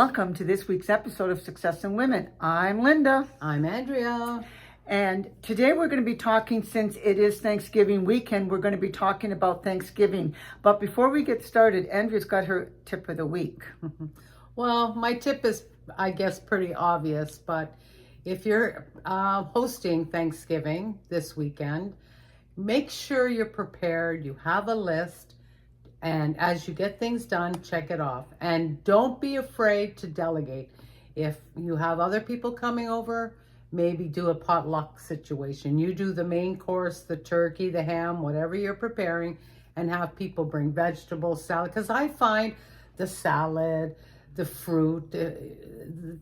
Welcome to this week's episode of Success in Women. I'm Linda. I'm Andrea. And today we're going to be talking, since it is Thanksgiving weekend, we're going to be talking about Thanksgiving. But before we get started, Andrea's got her tip of the week. Well, my tip is, I guess, pretty obvious, but if you're hosting Thanksgiving this weekend, make sure you're prepared, you have a list, and as you get things done, check it off. And don't be afraid to delegate. If you have other people coming over, maybe do a potluck situation. You do the main course, the turkey, the ham, whatever you're preparing, and have people bring vegetables, salad. Because I find the salad, the fruit,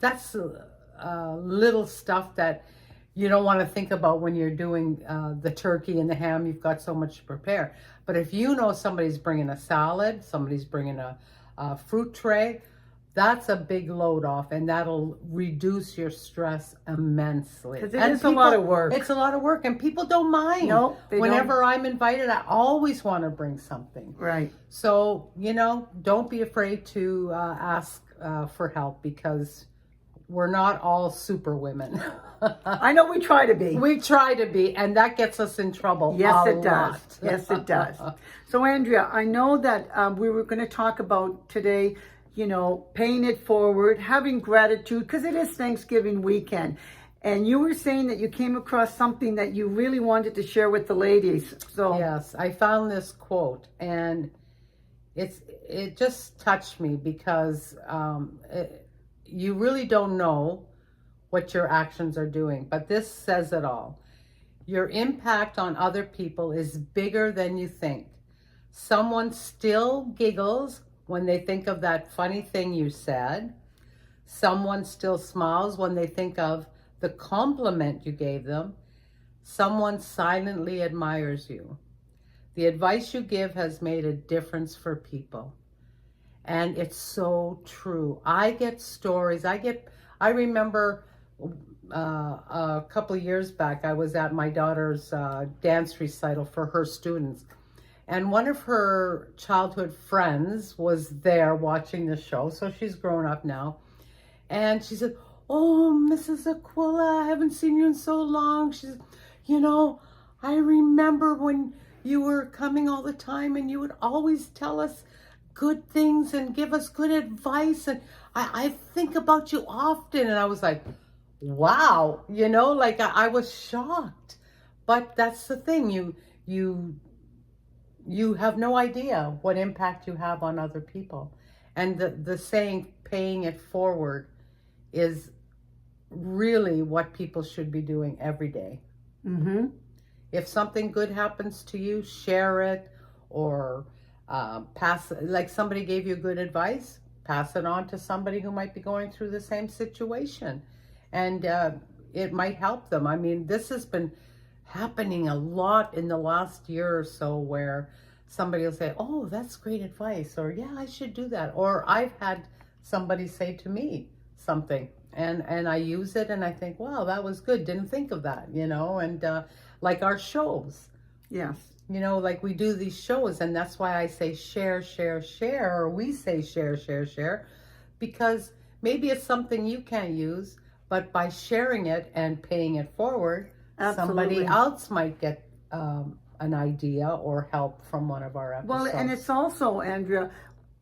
that's little stuff that you don't want to think about when you're doing the turkey and the ham. You've got so much to prepare. But if you know somebody's bringing a salad, somebody's bringing a fruit tray, that's a big load off, and that'll reduce your stress immensely. Because it is a lot of work. It's a lot of work, and people don't mind. No, Whenever I'm invited, I always want to bring something. Right. So, don't be afraid to ask for help, because we're not all super women. I know we try to be. We try to be, and that gets us in trouble. Yes, it does. Yes, it does. So, Andrea, I know that we were going to talk about today, paying it forward, having gratitude, because it is Thanksgiving weekend. And you were saying that you came across something that you really wanted to share with the ladies. So yes, I found this quote, and it just touched me, because you really don't know what your actions are doing, but this says it all. Your impact on other people is bigger than you think. Someone still giggles when they think of that funny thing you said. Someone still smiles when they think of the compliment you gave them. Someone silently admires you. The advice you give has made a difference for people. And it's so true. I get stories. I remember a couple of years back, I was at my daughter's dance recital for her students. And one of her childhood friends was there watching the show. So she's grown up now. And she said, "Oh, Mrs. Aquila, I haven't seen you in so long." She said, "I remember when you were coming all the time, and you would always tell us good things and give us good advice. And I think about you often." And I was like, wow, I was shocked. But that's the thing. You have no idea what impact you have on other people. And the saying, paying it forward, is really what people should be doing every day. Mm-hmm. If something good happens to you, share it, or pass, like somebody gave you good advice, pass it on to somebody who might be going through the same situation. And it might help them. I mean, this has been happening a lot in the last year or so, where somebody will say, "Oh, that's great advice," or "Yeah, I should do that." Or I've had somebody say to me something, and I use it, and I think, wow, that was good. Didn't think of that, and like our shows. Yes. Like we do these shows, and that's why I say share, share, share, or we say share, share, share, because maybe it's something you can't use, but by sharing it and paying it forward, somebody else might get an idea or help from one of our episodes. Well, and it's also, Andrea,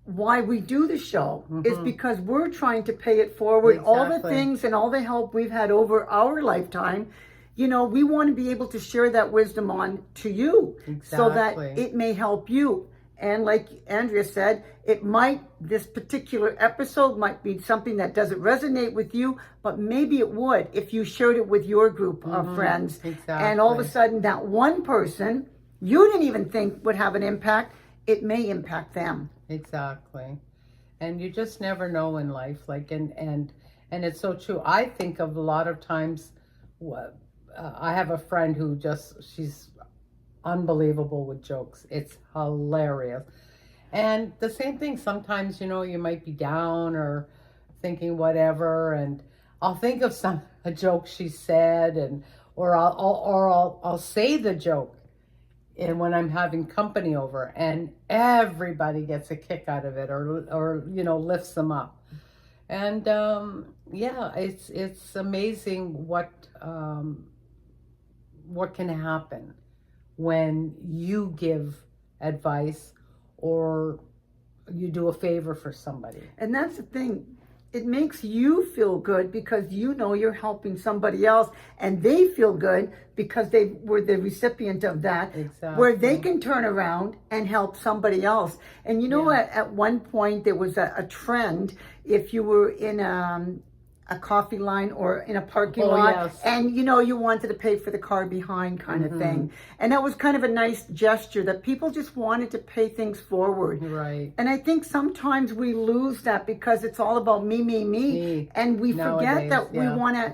why we do the show is because we're trying to pay it forward. Exactly. All the things and all the help we've had over our lifetime, we want to be able to share that wisdom on to you. Exactly. So that it may help you. And like Andrea said, this particular episode might be something that doesn't resonate with you, but maybe it would if you shared it with your group of friends. Exactly. And all of a sudden that one person you didn't even think would have an impact, it may impact them. Exactly. And you just never know in life. And it's so true. I think of a lot of times, I have a friend who she's unbelievable with jokes. It's hilarious. And the same thing, sometimes, you might be down or thinking whatever, and I'll think of a joke she said, or I'll say the joke, and when I'm having company over, and everybody gets a kick out of it, or lifts them up. And yeah, it's amazing what can happen when you give advice or you do a favor for somebody. And that's the thing. It makes you feel good because you know you're helping somebody else, and they feel good because they were the recipient of that, where they Exactly. can turn around and help somebody else. And you know, Yeah. at one point there was a trend, if you were in a coffee line or in a parking Oh, lot, yes. and you know you wanted to pay for the car behind kind of thing. And that was kind of a nice gesture that people just wanted to pay things forward. Right. And I think sometimes we lose that because it's all about me, Me. and we forget Nowadays, that yeah.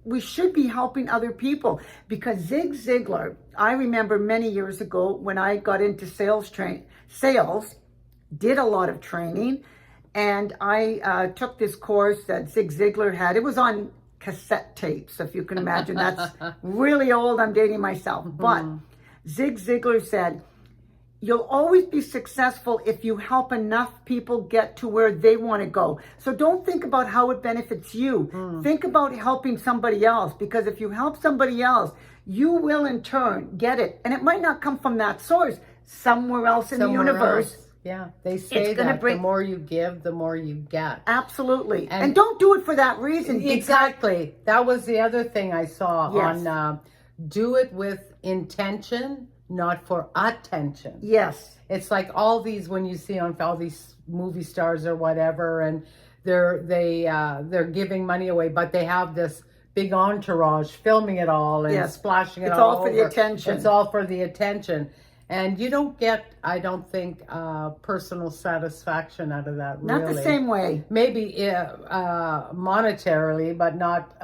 we should be helping other people. Because Zig Ziglar, I remember many years ago when I got into sales, did a lot of training, and I took this course that Zig Ziglar had. It was on cassette tapes, if you can imagine. That's really old. I'm dating myself. But Zig Ziglar said, you'll always be successful if you help enough people get to where they want to go. So don't think about how it benefits you. Think about helping somebody else, because if you help somebody else, you will in turn get it. And it might not come from that source, somewhere else in the universe. Else. Yeah, they say gonna that bring the more you give, the more you get. Absolutely. And don't do it for that reason. Exactly. That was the other thing I saw Yes. on do it with intention, not for attention. Yes. It's like all these, when you see on all these movie stars or whatever, and they're giving money away, but they have this big entourage filming it all and Yes. splashing it It's all all for over. the attention. It's all for the attention. And you don't get, I don't think, personal satisfaction out of that, really. Not the same way. Maybe monetarily, but not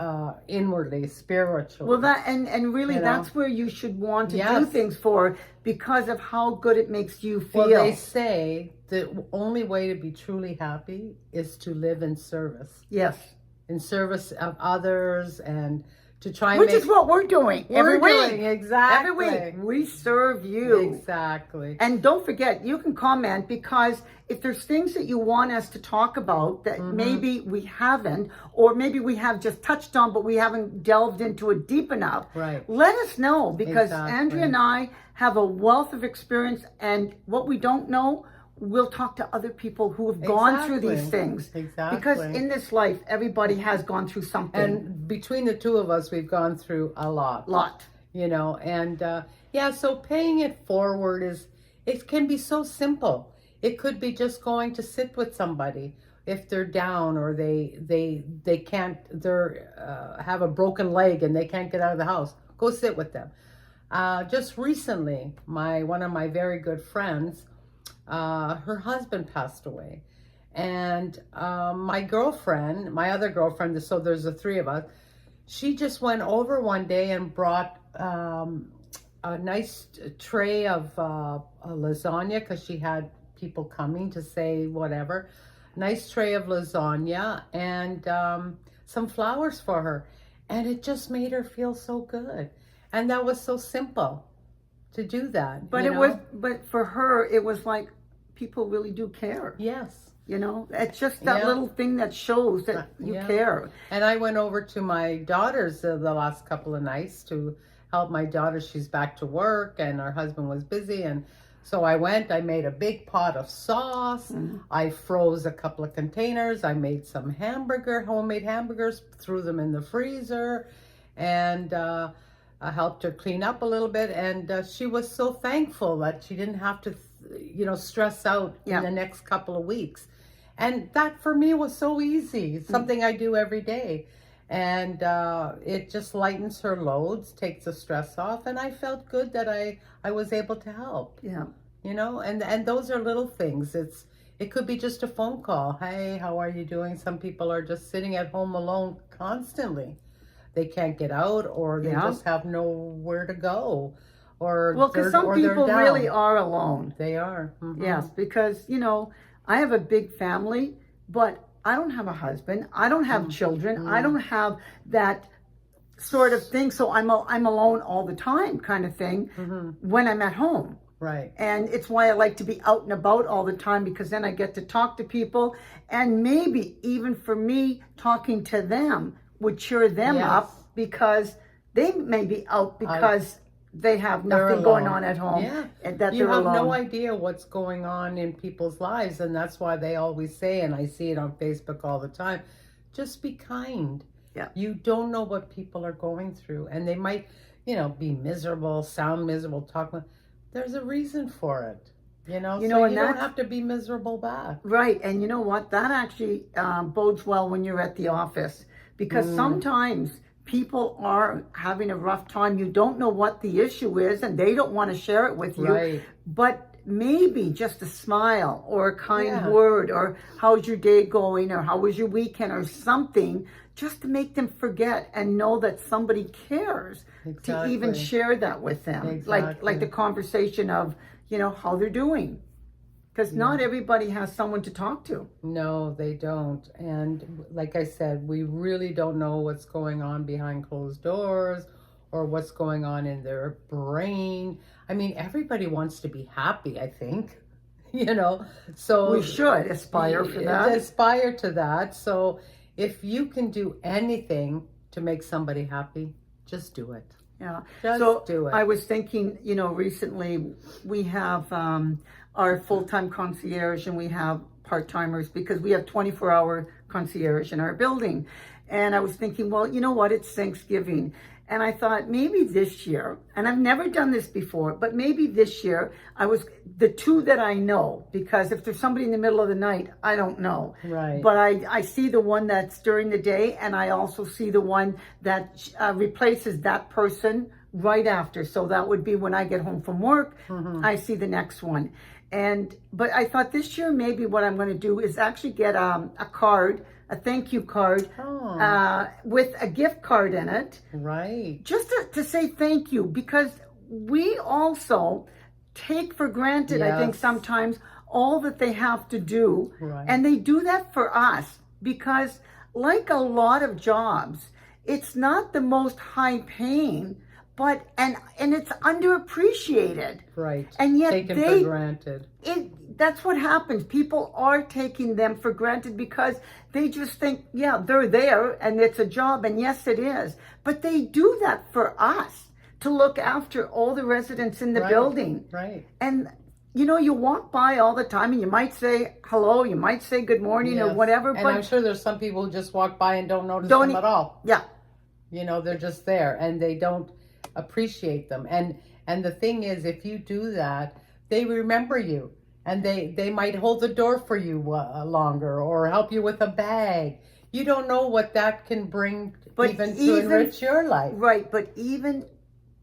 inwardly, spiritually. Well, that and really, You know? that's where you should want to do Yes. things for, because of how good it makes you feel. Well, they say the only way to be truly happy is to live in service. Yes. In service of others, and to try and Which make... is what we're doing every week. Exactly. Every week. We serve you. Exactly. And don't forget, you can comment, because if there's things that you want us to talk about that maybe we haven't, or maybe we have just touched on, but we haven't delved into it deep enough, Right. let us know, because Exactly. Andrea and I have a wealth of experience, and what we don't know, we'll talk to other people who have gone through these things. Exactly. Because in this life, everybody has gone through something. And between the two of us, we've gone through a lot. You know, and yeah, so paying it forward it can be so simple. It could be just going to sit with somebody if they're down, or they can't, have a broken leg and they can't get out of the house. Go sit with them. Just recently, one of my very good friends, her husband passed away, and my other girlfriend, so there's the three of us, she just went over one day and brought a nice tray of a lasagna, because she had people coming to say whatever. Nice tray of lasagna and some flowers for her, and it just made her feel so good. And that was so simple to do that. But but for her, it was like, people really do care. Yes. You know, it's just that little thing that shows that you care. And I went over to my daughter's the last couple of nights to help my daughter. She's back to work, and her husband was busy. And so I made a big pot of sauce. I froze a couple of containers. I made some homemade hamburgers, threw them in the freezer, and I helped her clean up a little bit. And she was so thankful that she didn't have to, stress out in the next couple of weeks. And that for me was so easy. It's something I do every day. And it just lightens her loads, takes the stress off. And I felt good that I was able to help. Yeah. And those are little things. It could be just a phone call. Hey, how are you doing? Some people are just sitting at home alone constantly. They can't get out, or they just have nowhere to go. Because some people really are alone. They are. Yes, because, I have a big family, but I don't have a husband. I don't have children. I don't have that sort of thing. So I'm alone all the time kind of thing when I'm at home. Right. And it's why I like to be out and about all the time, because then I get to talk to people, and maybe even for me, talking to them would cheer them Yes. up, because they may be out because they have They're nothing going alone. on at home. Yeah. And that You they're have no alone. idea what's going on in people's lives, and that's why they always say, and I see it on Facebook all the time, just be kind. Yeah. You don't know what people are going through, and they might, be miserable, sound miserable, talk. There's a reason for it, so and you don't have to be miserable back. Right. And you know what? That actually bodes well when you're at the office, because sometimes people are having a rough time. You don't know what the issue is, and they don't want to share it with you. Right. But maybe just a smile or a kind Yeah. word, or how's your day going, or how was your weekend, or something, just to make them forget and know that somebody cares. To even Exactly. share that with them. Like Exactly. the conversation of, how they're doing. Because not everybody has someone to talk to. No, they don't. And like I said, we really don't know what's going on behind closed doors or what's going on in their brain. I mean, everybody wants to be happy, I think, So We should aspire for that. Aspire to that. So if you can do anything to make somebody happy, just do it. Yeah. Just do it. I was thinking, recently we have our full-time concierge, and we have part-timers, because we have 24-hour concierge in our building. And I was thinking, well, you know what? It's Thanksgiving. And I thought maybe this year, and I've never done this before, but maybe this year, the two that I know, because if there's somebody in the middle of the night, I don't know. Right. But I see the one that's during the day, and I also see the one that replaces that person right after. So that would be when I get home from work, I see the next one. But I thought this year, maybe what I'm going to do is actually get a card, a thank you card, with a gift card in it. Right. Just to say thank you, because we also take for granted, I think, Yes. sometimes all that they have to do. Right. And they do that for us, because like a lot of jobs, it's not the most high paying, but and it's underappreciated. Right. And yet Taken they for granted. that's what happens. People are taking them for granted, because they just think, yeah, they're there and it's a job, and yes, it is. But they do that for us, to look after all the residents in the building. Right. And you walk by all the time, and you might say hello, you might say good morning, or Yes. whatever. And but I'm sure there's some people who just walk by and don't notice them at all. Yeah. They're just there and they don't appreciate them. And the thing is, if you do that, they remember you, and they might hold the door for you longer, or help you with a bag. You don't know what that can bring, to enrich your life. Right. But even,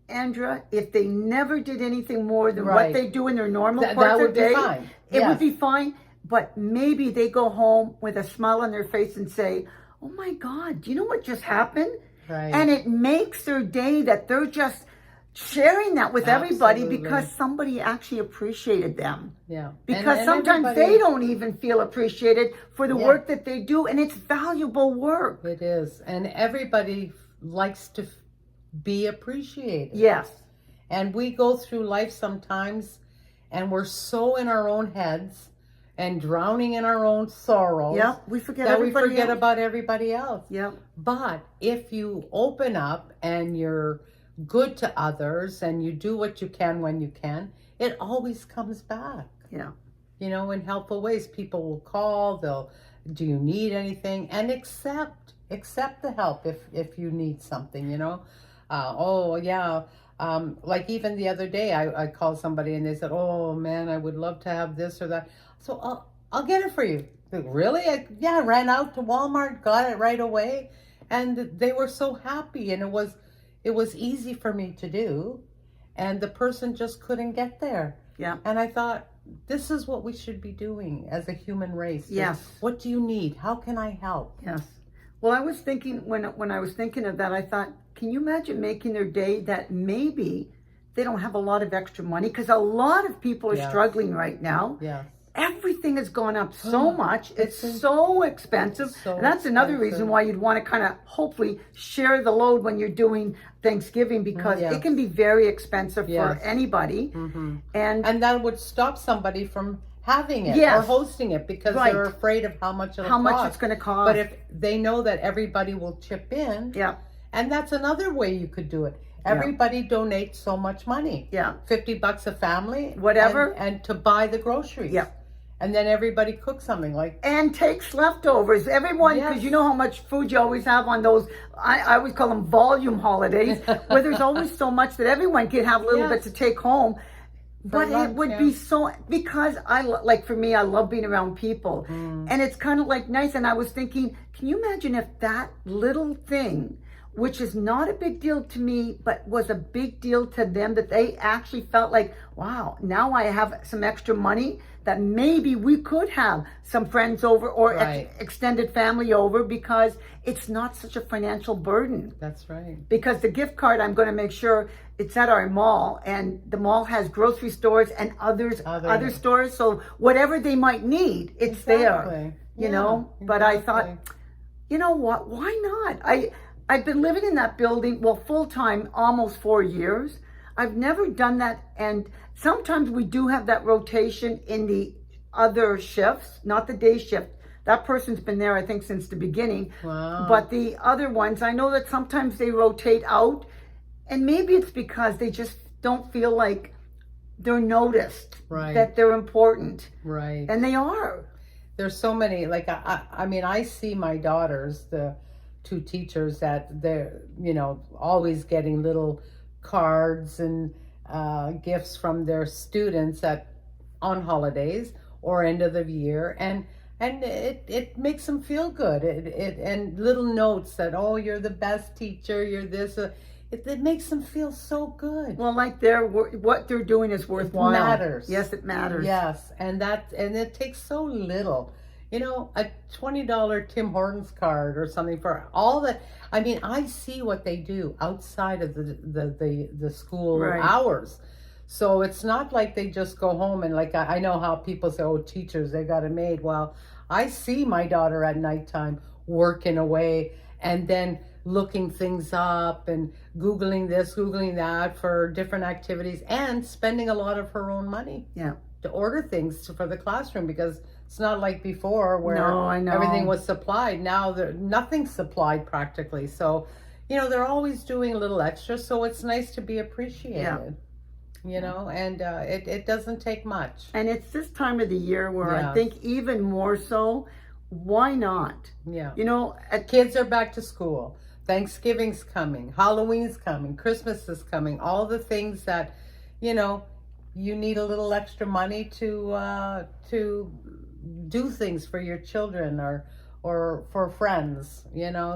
Andrea, if they never did anything more than what Right. they do in their normal That parts would of the day, be fine. it Yes. would be fine. But maybe they go home with a smile on their face and say, oh my God, do you know what just happened? Right. And it makes their day, that they're just sharing that with everybody, Absolutely. because somebody actually appreciated them. Yeah. Because And sometimes everybody- they don't even feel appreciated for the Yeah. work that they do, and it's valuable work. It is. And everybody likes to be appreciated. Yes. And we go through life sometimes, and we're so in our own heads and drowning in our own sorrows, Yeah, we forget that we everybody forget else. about everybody else. Yeah. But if you open up and you're good to others and you do what you can when you can, it always comes back. Yeah. In helpful ways. People will call, do you need anything? And accept the help if you need something, like even the other day, I called somebody and they said, oh man, I would love to have this or that. So I'll get it for you. Like, really? I ran out to Walmart, got it right away. And they were so happy, and it was easy for me to do. And the person just couldn't get there. Yeah. And I thought, this is what we should be doing as a human race. Yes. What do you need? How can I help? Yes. Well, I was thinking, when I was thinking of that, I thought, can you imagine making their day that maybe they don't have a lot of extra money? Because a lot of people are Yes. struggling right now. Yes. everything has gone up so much. It's so expensive. So and that's another expensive. reason why you'd want to kind of hopefully share the load when you're doing Thanksgiving, because Yes. it can be very expensive for Yes. anybody. And that would stop somebody from having it Yes. or hosting it because Right. they're afraid of how much it'll How cost. much it's going to cost. But if they know that everybody will chip in, yeah, and that's another way you could do it. Everybody donates so much money. yeah, $50 a family. Whatever. And to buy the groceries. Yeah. And then everybody cooks something like. and takes leftovers. Everyone, because Yes. you know how much food you always have on those, I always call them volume holidays, where there's always so much that everyone can have a little bit Yes. to take home. But lunch, it would yeah. be so, because like for me, I love being around people. And it's kind of like nice. And I was thinking, can you imagine if that little thing, which is not a big deal to me, but was a big deal to them, that they actually felt like, wow, now I have some extra money that maybe we could have some friends over or Right. extended family over, because it's not such a financial burden. That's right. Because the gift card, I'm going to make sure it's at our mall, and the mall has grocery stores and other stores. So whatever they might need, it's there, Exactly. you Yeah, know. But I thought, exactly. you know what? Why not? I've been living in that building, well, full time, almost 4 years. I've never done that, and sometimes we do have that rotation in the other shifts, not the day shift. That person's been there, I think, since the beginning. Wow. But the other ones, I know that sometimes they rotate out, and maybe it's because they just don't feel like they're noticed, Right. that they're important, Right. and they are. There's so many, like, I mean, I see my daughters, the two teachers, that they're, always getting little cards and gifts from their students on holidays or end of the year, and it makes them feel good. And little notes that, oh, you're the best teacher, you're this. It makes them feel so good. Well, like what they're doing is worthwhile. It matters. Yes, it matters. Yes, and it takes so little. A $20 Tim Hortons card or something for all that. I mean, I see what they do outside of the school Right. hours. So it's not like they just go home and, like, I know how people say, oh, teachers, they got it made. Well, I see my daughter at nighttime working away and then looking things up and Googling this, Googling that for different activities, and spending a lot of her own money. Yeah. To order things for the classroom, because it's not like before where No, I know. everything was supplied. Now nothing's supplied practically. So, they're always doing a little extra. So it's nice to be appreciated, and it doesn't take much. And it's this time of the year where I Yes. think even more so, why not? Yeah. Kids Kids are back to school. Thanksgiving's coming. Halloween's coming. Christmas is coming. All the things that, you need a little extra money to do things for your children or for friends,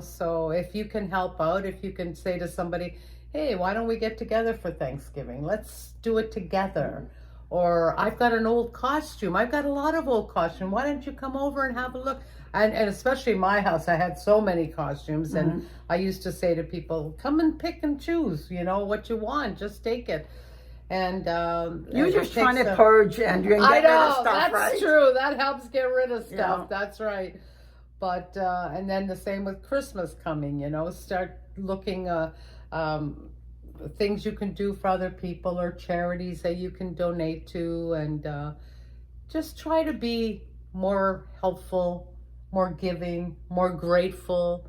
So if you can help out, if you can say to somebody, hey, why don't we get together for Thanksgiving? Let's do it together. Or I've got an old costume. I've got a lot of old costume. Why don't you come over and have a look? And especially in my house, I had so many costumes. And I used to say to people, come and pick and choose, what you want. Just take it. And You're just it trying takes to purge, Andrea, and I get rid know, of stuff, that's right? true. That helps get rid of stuff. Yeah. That's right. But and then the same with Christmas coming. Start looking things you can do for other people or charities that you can donate to, and just try to be more helpful, more giving, more grateful.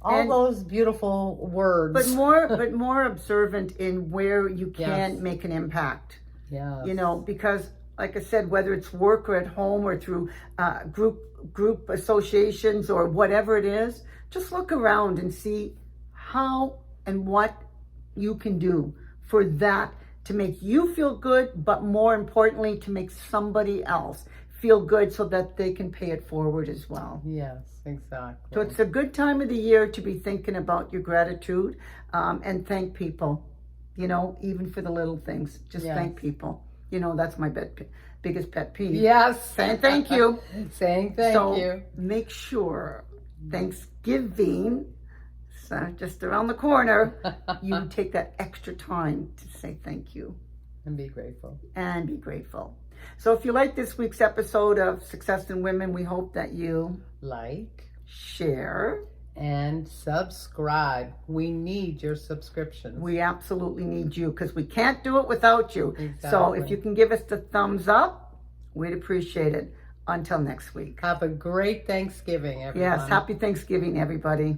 All those beautiful words. But more observant in where you can Yes. make an impact. Yeah. Because like I said, whether it's work or at home or through group associations or whatever it is, just look around and see how and what you can do for that to make you feel good, but more importantly, to make somebody else feel good so that they can pay it forward as well. Yes, exactly. So it's a good time of the year to be thinking about your gratitude and thank people, even for the little things. Just Yes. thank people. That's my biggest pet peeve. Yes. Saying thank you. Saying thank So you. make sure Thanksgiving, just around the corner, you take that extra time to say thank you. And be grateful. And be grateful. So if you like this week's episode of Success in Women, we hope that you Like, share, and subscribe. We need your subscriptions. We absolutely need you because we can't do it without you. Exactly. So if you can give us the thumbs up, we'd appreciate it. Until next week. Have a great Thanksgiving, everyone. Yes, happy Thanksgiving, everybody.